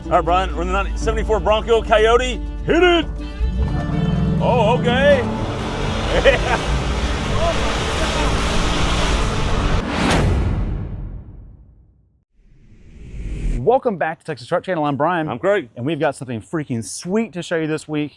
All right, Brian, we're in the 1974 Bronco Coyote. Hit it! Oh, okay. Yeah. Welcome back to Texas Truck Channel. I'm Brian. I'm Craig. And we've got something freaking sweet to show you this week.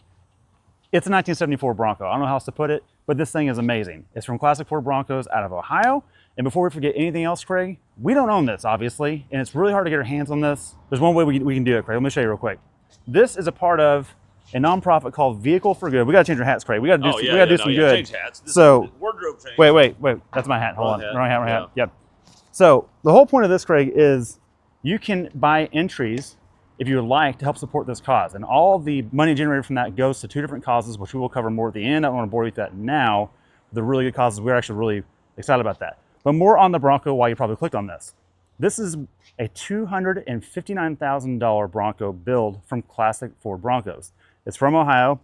It's a 1974 Bronco. I don't know how else to put it, but this thing is amazing. It's from Classic Ford Broncos out of Ohio. And before we forget anything else, Craig, we don't own this, obviously, and it's really hard to get our hands on this. There's one way we can do it, Craig. Let me show you real quick. This is a part of a nonprofit called Vehicle for Good. We gotta change our hats, Craig. We gotta do some good. Change hats. So wardrobe change. Wait. That's my hat. Hold on. Wrong hat. Yep. So the whole point of this, Craig, is you can buy entries if you would like to help support this cause. And all the money generated from that goes to two different causes, which we will cover more at the end. I don't want to bore you with that now. The really good causes, we're actually really excited about that. But more on the Bronco, why you probably clicked on this. This is a $259,000 Bronco build from Classic Ford Broncos. It's from Ohio.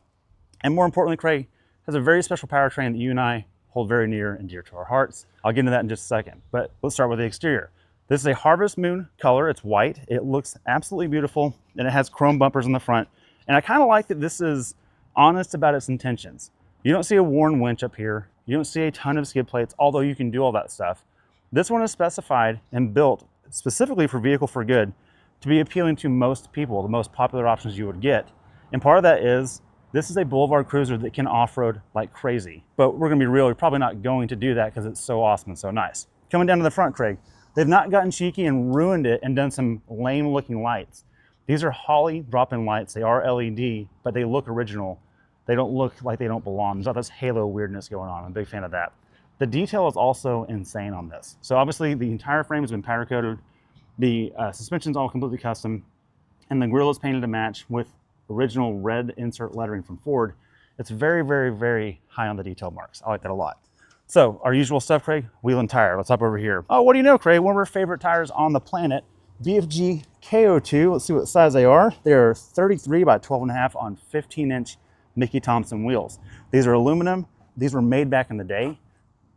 And more importantly, Craig, has a very special powertrain that you and I hold very near and dear to our hearts. I'll get into that in just a second, but let's start with the exterior. This is a Harvest Moon color. It's white. It looks absolutely beautiful, and it has chrome bumpers in the front. And I kind of like that this is honest about its intentions. You don't see a worn winch up here. You don't see a ton of skid plates, although you can do all that stuff. This one is specified and built specifically for Vehicle for Good to be appealing to most people, the most popular options you would get. And part of that is this is a Boulevard cruiser that can off-road like crazy. But we're gonna be real, we're probably not going to do that because it's so awesome and so nice. Coming down to the front, Craig, they've not gotten cheeky and ruined it and done some lame looking lights. These are Holley drop-in lights. They are LED, but they look original. They don't look like they don't belong. There's not this halo weirdness going on. I'm a big fan of that. The detail is also insane on this. So obviously the entire frame has been powder coated. The suspension's all completely custom, and the grille is painted to match with original red insert lettering from Ford. It's very, very, very high on the detail marks. I like that a lot. So our usual stuff, Craig, wheel and tire. Let's hop over here. Oh, what do you know, Craig? One of our favorite tires on the planet, BFG KO2. Let's see what size they are. They're 33 by 12.5 on 15-inch Mickey Thompson wheels. These are aluminum. These were made back in the day.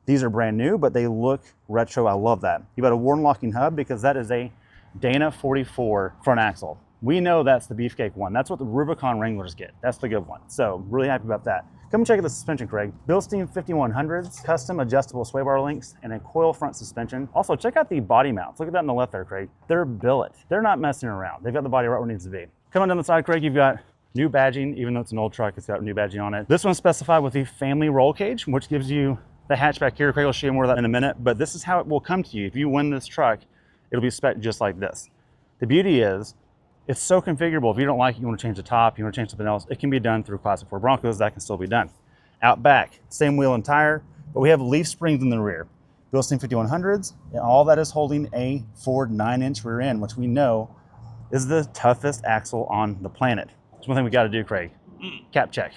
These are brand new, but they look retro. I love that. You've got a worn locking hub because that is a Dana 44 front axle. We know that's the beefcake one. That's what the Rubicon Wranglers get. That's the good one. So really happy about that. Come and check out the suspension, Craig. Bilstein 5100s, custom adjustable sway bar links, and a coil front suspension. Also, check out the body mounts. Look at that on the left there, Craig. They're billet. They're not messing around. They've got the body right where it needs to be. Coming down the side, Craig, you've got new badging. Even though it's an old truck, it's got new badging on it. This one's specified with the family roll cage, which gives you the hatchback here. Craig will show you more of that in a minute, but this is how it will come to you. If you win this truck, it'll be spec'd just like this. The beauty is, it's so configurable. If you don't like it, you want to change the top, you want to change something else, it can be done through Classic Ford Broncos. That can still be done. Out back, same wheel and tire, but we have leaf springs in the rear. Bilstein 5100s, and all that is holding a Ford 9-inch rear end, which we know is the toughest axle on the planet. It's one thing we got to do, Craig. Cap check.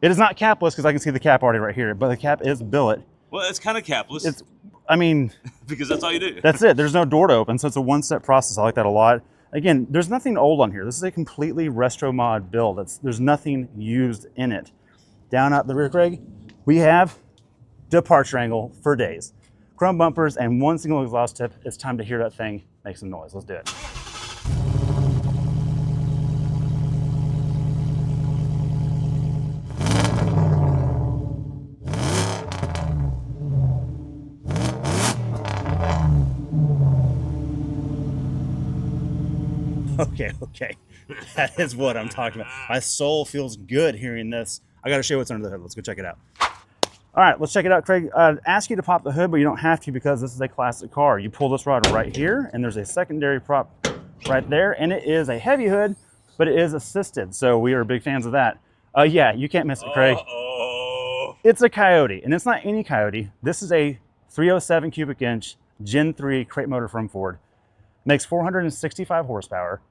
It is not capless because I can see the cap already right here, but the cap is billet. Well, it's kind of capless. I mean, because that's all you do. That's it. There's no door to open, so it's a one-step process. I like that a lot. Again, there's nothing old on here. This is a completely Restomod build. There's nothing used in it. Down out the rear, Craig, we have departure angle for days. Chrome bumpers and one single exhaust tip. It's time to hear that thing make some noise. Let's do it. Okay. That is what I'm talking about. My soul feels good hearing this. I got to show you what's under the hood. Let's go check it out. All right, let's check it out, Craig. Ask you to pop the hood, but you don't have to because this is a classic car. You pull this rod right here, and there's a secondary prop right there, and it is a heavy hood, but it is assisted, so we are big fans of that. Yeah, you can't miss it, Craig. It's a Coyote, and it's not any Coyote. This is a 307 cubic inch Gen 3 crate motor from Ford. Makes 465 horsepower.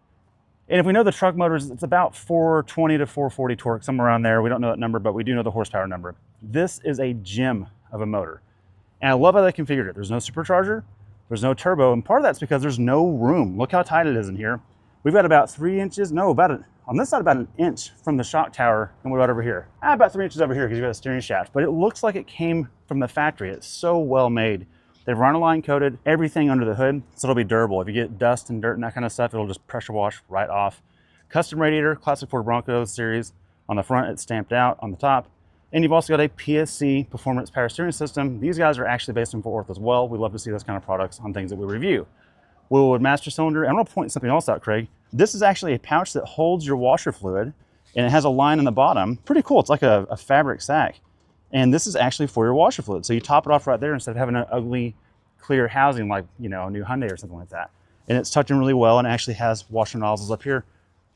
And if we know the truck motors, it's about 420 to 440 torque, somewhere around there. We don't know that number, but we do know the horsepower number. This is a gem of a motor. And I love how they configured it. There's no supercharger, there's no turbo, and part of that's because there's no room. Look how tight it is in here. We've got about 3 inches, on this side about an inch from the shock tower, and what about over here? About 3 inches over here because you've got a steering shaft, but it looks like it came from the factory. It's so well made. They've Rhino-Line coated everything under the hood, so it'll be durable. If you get dust and dirt and that kind of stuff, it'll just pressure wash right off. Custom radiator, classic Ford Bronco series. On the front, it's stamped out on the top. And you've also got a PSC Performance Power Steering System. These guys are actually based in Fort Worth as well. We love to see those kind of products on things that we review. Willwood master cylinder. And I'm gonna point something else out, Craig. This is actually a pouch that holds your washer fluid, and it has a line in the bottom. Pretty cool, it's like a fabric sack. And this is actually for your washer fluid. So you top it off right there instead of having an ugly, clear housing like, you know, a new Hyundai or something like that. And it's tucked in really well, and it actually has washer nozzles up here.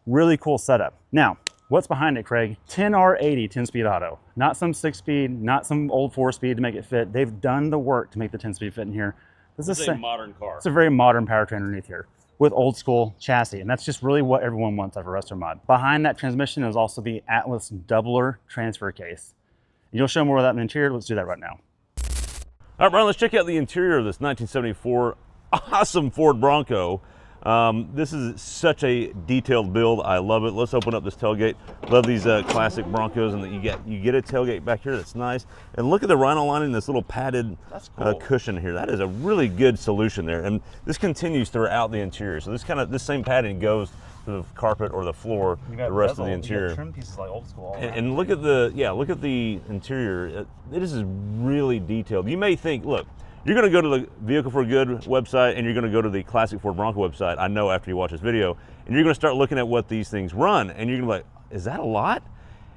Really cool setup. Now, what's behind it, Craig? 10R80 10-speed auto. Not some 6-speed, not some old 4-speed to make it fit. They've done the work to make the 10-speed fit in here. This is a modern car. It's a very modern powertrain underneath here with old school chassis. And that's just really what everyone wants out of a Restomod. Behind that transmission is also the Atlas doubler transfer case. You'll show more of that in the interior. Let's do that right now. All right, Brian, let's check out the interior of this 1974 awesome Ford Bronco. This is such a detailed build. I love it. Let's open up this tailgate. Love these classic Broncos, and that you get a tailgate back here that's nice. And look at the Rhino lining, this little padded cushion here. That is a really good solution there. And this continues throughout the interior. So this same padding goes to the carpet or the floor, the rest of the interior. Trim pieces like old school. And look at the interior. It is really detailed. You may think, look, you're going to go to the Vehicle for Good website, and you're going to go to the Classic Ford Bronco website, I know, after you watch this video, and you're going to start looking at what these things run, and you're going to be like, is that a lot?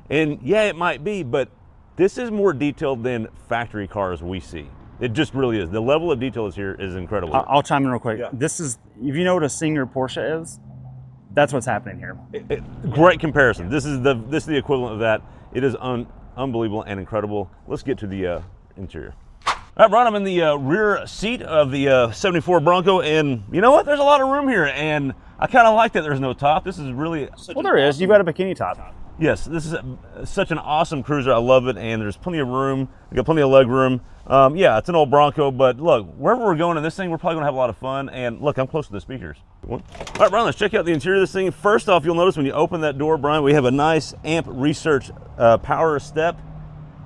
And yeah, it might be, but this is more detailed than factory cars we see. It just really is. The level of detail is here is incredible. I'll chime in real quick. Yeah. This is, if you know what a Singer Porsche is, that's what's happening here. Great comparison. This is the equivalent of that. It is unbelievable and incredible. Let's get to the interior. All right, Brian, I'm in the rear seat of the 74 Bronco, and you know what? There's a lot of room here, and I kind of like that there's no top. This is really Well, there is. You've got a bikini top. Yes, this is such an awesome cruiser. I love it, and there's plenty of room. We got plenty of leg room. Yeah, it's an old Bronco, but look, wherever we're going in this thing, we're probably gonna have a lot of fun. And look, I'm close to the speakers. All right, Brian, let's check out the interior of this thing. First off, you'll notice when you open that door, Brian, we have a nice amp research power step.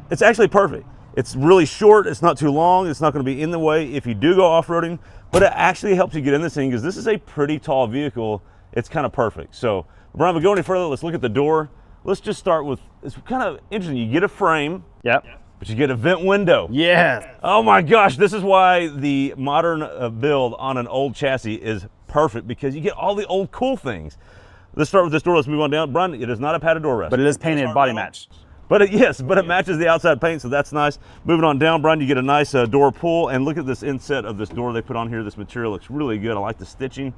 It's actually perfect. It's really short, it's not too long, it's not gonna be in the way if you do go off-roading, but it actually helps you get in this thing because this is a pretty tall vehicle. It's kind of perfect. So, Brian, if we go any further, let's look at the door. Let's just start with, it's kind of interesting. You get a frame, Yep. but you get a vent window. Yes. Oh my gosh, this is why the modern build on an old chassis is perfect, because you get all the old cool things. Let's start with this door, let's move on down. Brian, it is not a padded door rest. But it is painted body match. But it matches the outside paint, so that's nice. Moving on down, Brian, you get a nice door pull, and look at this inset of this door they put on here. This material looks really good. I like the stitching.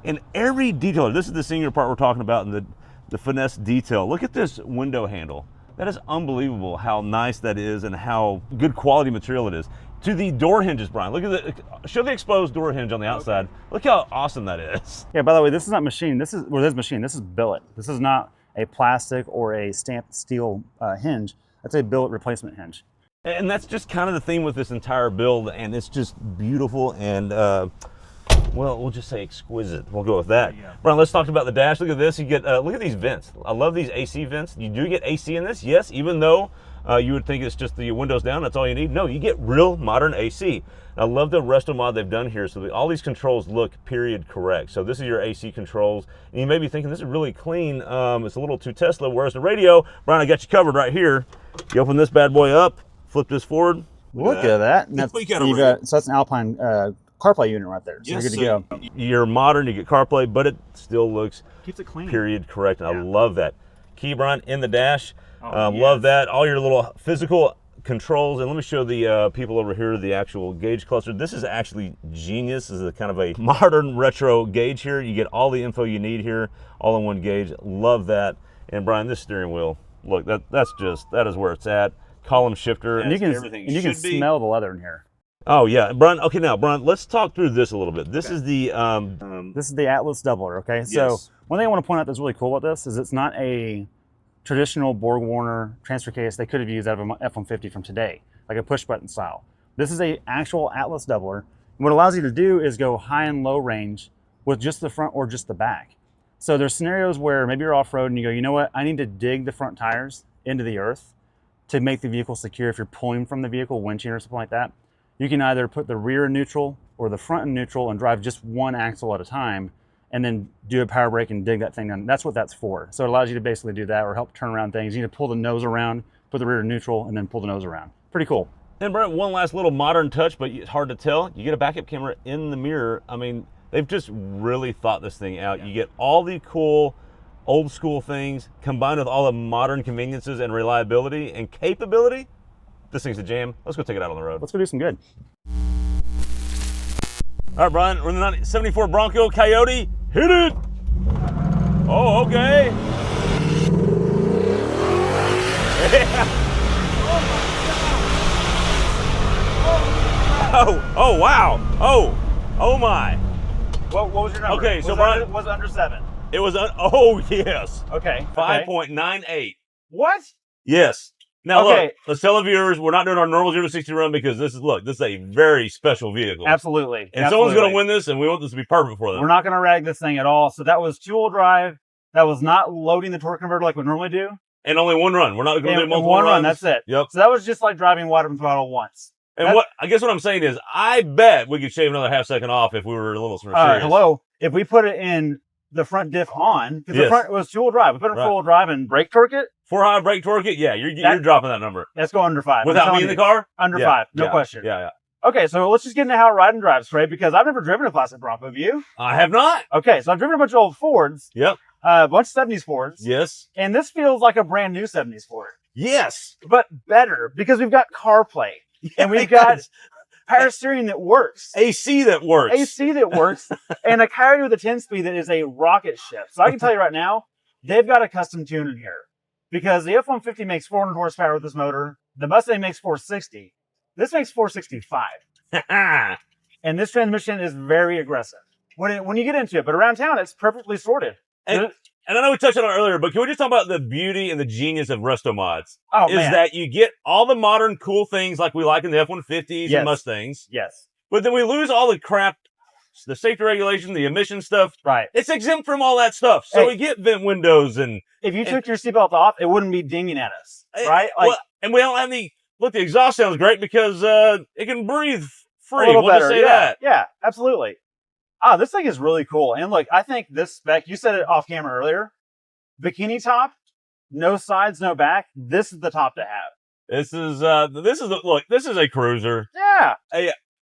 And every detail, this is the senior part we're talking about, and the finesse detail. Look at this window handle. That is unbelievable how nice that is and how good quality material it is. To the door hinges, Brian, look at show the exposed door hinge on the outside. Okay. Look how awesome that is. Yeah, by the way, this is not machine. This is machine. This is billet. This is not a plastic or a stamped steel hinge. That's a billet replacement hinge. And that's just kind of the theme with this entire build, and it's just beautiful and well, we'll just say exquisite. We'll go with that. Yeah. Brian, let's talk about the dash. Look at this. You get look at these vents. I love these AC vents. You do get AC in this, yes, even though you would think it's just the windows down, that's all you need. No, you get real modern AC. I love the Restomod they've done here. So all these controls look period correct. So this is your AC controls. And you may be thinking, this is really clean. It's a little too Tesla. Where's the radio? Brian, I got you covered right here. You open this bad boy up, flip this forward. Look at that. And that's, so that's an Alpine CarPlay unit right there. So yes, you're good to go. You're modern, you get CarPlay, but it still looks Keeps it clean. Period correct. And I love that. Key, Brian, in the dash. Love that. All your little physical controls. And let me show the people over here the actual gauge cluster. This is actually genius. This is a kind of a modern retro gauge here. You get all the info you need here, all in one gauge. Love that. And Brian, this steering wheel, look, that is where it's at. Column shifter. And you can smell the leather in here. Oh yeah, Brian. Okay, now Brian, let's talk through this a little bit. This is the this is the Atlas doubler. Okay, yes. So one thing I want to point out that's really cool about this is it's not a traditional Borg-Warner transfer case they could have used out of an F-150 from today, like a push button style. This is a actual Atlas doubler. And what it allows you to do is go high and low range with just the front or just the back. So there's scenarios where maybe you're off-road and you go, you know what, I need to dig the front tires into the earth to make the vehicle secure if you're pulling from the vehicle, winching or something like that. You can either put the rear in neutral or the front in neutral and drive just one axle at a time, and then do a power brake and dig that thing down. That's what that's for. So it allows you to basically do that or help turn around things. You need to pull the nose around, put the rear in neutral, and then pull the nose around. Pretty cool. And Brent, one last little modern touch, but it's hard to tell. You get a backup camera in the mirror. I mean, they've just really thought this thing out. You get all the cool old school things combined with all the modern conveniences and reliability and capability. This thing's a jam. Let's go take it out on the road. Let's go do some good. All right, Brian, we're in the 1974 Bronco Coyote. Hit it! Oh, okay. Yeah. Oh, wow. Oh my. What was your number? Okay, so Brian, was it under 7? it was, oh yes. Okay. 5.98. What? Yes. Now Okay. look, let's tell the viewers we're not doing our normal 0 to 60 run because this is a very special vehicle. Absolutely. And someone's going to win this, and we want this to be perfect for them. We're not going to rag this thing at all. So that was 2-wheel drive. That was not loading the torque converter like we normally do. And only one run. We're not going to do And multiple one run, runs. that's it. Yep. So that was just like driving water throttle once. And I guess what I'm saying is, I bet we could shave another half second off if we were a little more serious. Hello. If we put it in the front diff on, because the front was 2-wheel drive. We put it in 4-wheel drive and brake torque it. 4 brake torque it, yeah, you're dropping that number. Let's go under 5. Without me in the car? Under 5, no question. Yeah. Okay, so let's just get into how it ride and drives, Trey, because I've never driven a classic Bronco. Have you? I have not. Okay, so I've driven a bunch of old Fords. Yep. A bunch of 70s Fords. Yes. And this feels like a brand new 70s Ford. Yes. But better, because we've got CarPlay. And we've got power steering that works. AC that works. AC that works. And a Coyote with a 10-speed that is a rocket ship. So I can tell you right now, they've got a custom tune in here. Because the F-150 makes 400 horsepower with this motor. The Mustang makes 460. This makes 465. And this transmission is very aggressive when you get into it. But around town, it's perfectly sorted. And I know we touched on it earlier, but can we just talk about the beauty and the genius of Restomods? Oh, is man. that you get all the modern cool things like we like in the F-150s and Mustangs. Yes. But then we lose all the crap, the safety regulation, the emission stuff. Right. It's exempt from all that stuff. So we get vent windows and... If you took your seatbelt off, it wouldn't be dinging at us. Right? Well, and we don't have the... Look, the exhaust sounds great because it can breathe free. A little we'll better. just say that. Yeah, absolutely. This thing is really cool. And look, I think this spec, you said it off camera earlier, bikini top, no sides, no back. This is the top to have. This is a cruiser. Yeah.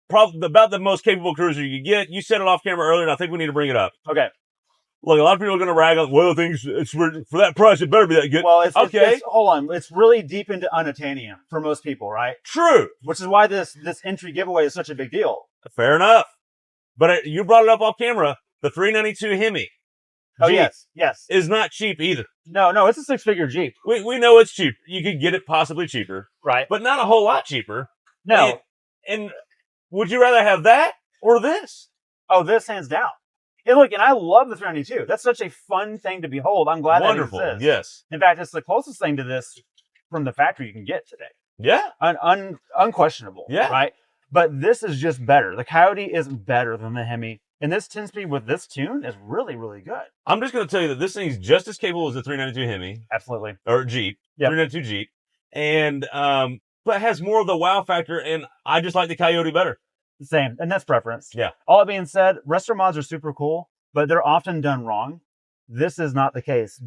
Probably about the most capable cruiser you could get. You said it off camera earlier, and I think we need to bring it up. Okay. Look, a lot of people are going to rag on, well, things for that price, it better be that good. Well, okay. Hold on. It's really deep into unobtainium for most people, right? True. Which is why this entry giveaway is such a big deal. Fair enough. But you brought it up off camera. The 392 Hemi. Oh, Jeep yes. is not cheap either. No, it's a 6-figure Jeep. We know it's cheap. You could get it possibly cheaper. Right. But not a whole lot cheaper. No. And would you rather have that or this? Oh, this hands down. And look, and I love the 392. That's such a fun thing to behold. I'm glad Wonderful. That exists. Yes. In fact, it's the closest thing to this from the factory you can get today. Yeah. Unquestionable. Yeah. Right? But this is just better. The Coyote is better than the Hemi. And this 10-speed with this tune is really, really good. I'm just going to tell you that this thing's just as capable as the 392 Hemi. Absolutely. Or Jeep. Yep. 392 Jeep. And, but has more of the wow factor, and I just like the Coyote better. Same. And that's preference. Yeah. All that being said, Restomod are super cool, but they're often done wrong. This is not the case.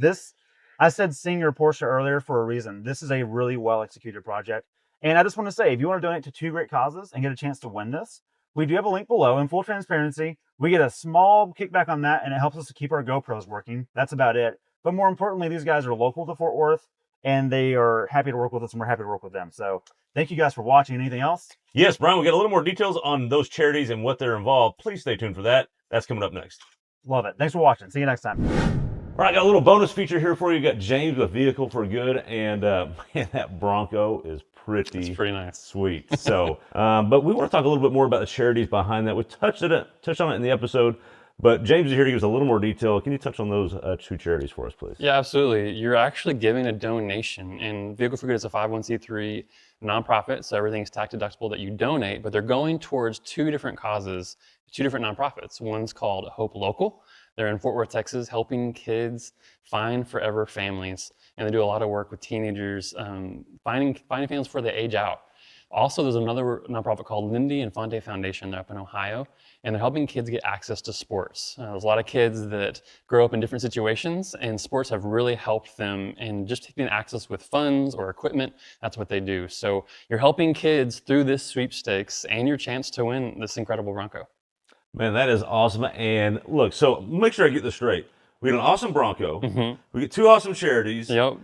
I said senior Porsche earlier for a reason. This is a really well-executed project. And I just want to say, if you want to donate to 2 great causes and get a chance to win this, we do have a link below. In full transparency, we get a small kickback on that, and it helps us to keep our GoPros working. That's about it. But more importantly, these guys are local to Fort Worth, and they are happy to work with us, and we're happy to work with them. So thank you guys for watching. Anything else? Yes, Brian, we got a little more details on those charities and what they're involved. Please stay tuned for that. That's coming up next. Love it. Thanks for watching. See you next time. All right, got a little bonus feature here for you. You got James with Vehicle for Good, and man, that Bronco is pretty nice. Sweet. So, but we want to talk a little bit more about the charities behind that. We touched on it in the episode, but James is here to give us a little more detail. Can you touch on those 2 charities for us, please? Yeah, absolutely. You're actually giving a donation, and Vehicle for Good is a 501c3 nonprofit, so everything's tax deductible that you donate, but they're going towards 2 different causes, 2 different nonprofits. One's called Hope Local. They're in Fort Worth, Texas, helping kids find forever families, and they do a lot of work with teenagers, finding families before they age out. Also, there's another nonprofit called Lindy Infante Foundation up in Ohio, and they're helping kids get access to sports. There's a lot of kids that grow up in different situations, and sports have really helped them in just taking access with funds or equipment. That's what they do. So you're helping kids through this sweepstakes and your chance to win this incredible Bronco. Man, that is awesome. And look, so make sure I get this straight. We get an awesome Bronco. We get 2 awesome charities. Yep.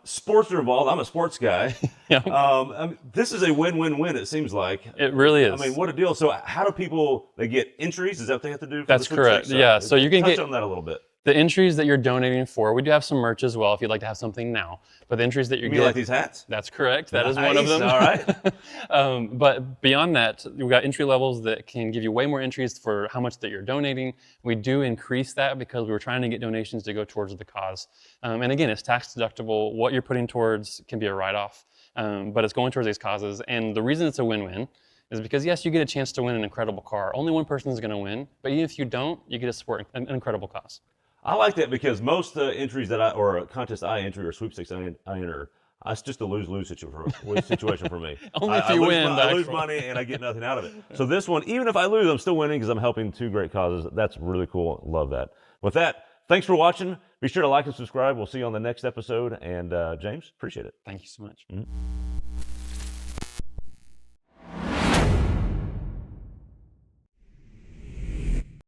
Sports are involved. I'm a sports guy. Yep. This is a win-win-win, it seems like. It really is. I mean, what a deal. So how do people, they get entries? Is that what they have to do? That's correct. Yeah. So you can touch get on that a little bit. the entries that you're donating for. We do have some merch as well if you'd like to have something now. But the entries that you're You getting. like these hats? That's correct. That is one of Nice. them. All right. But beyond that, we've got entry levels that can give you way more entries for how much that you're donating. We do increase that because we were trying to get donations to go towards the cause. And again, it's tax deductible. What you're putting towards can be a write-off, but it's going towards these causes. And the reason it's a win-win is because, yes, you get a chance to win an incredible car. Only one person is going to win, but even if you don't, you get to support an incredible cause. I like that because most entries that or contests I enter or sweepstakes I enter, it's just a lose-lose situation for me. Only if you win. I lose money and I get nothing out of it. So this one, even if I lose, I'm still winning because I'm helping 2 great causes. That's really cool. Love that. With that, thanks for watching. Be sure to like and subscribe. We'll see you on the next episode. And James, appreciate it. Thank you so much. Mm-hmm.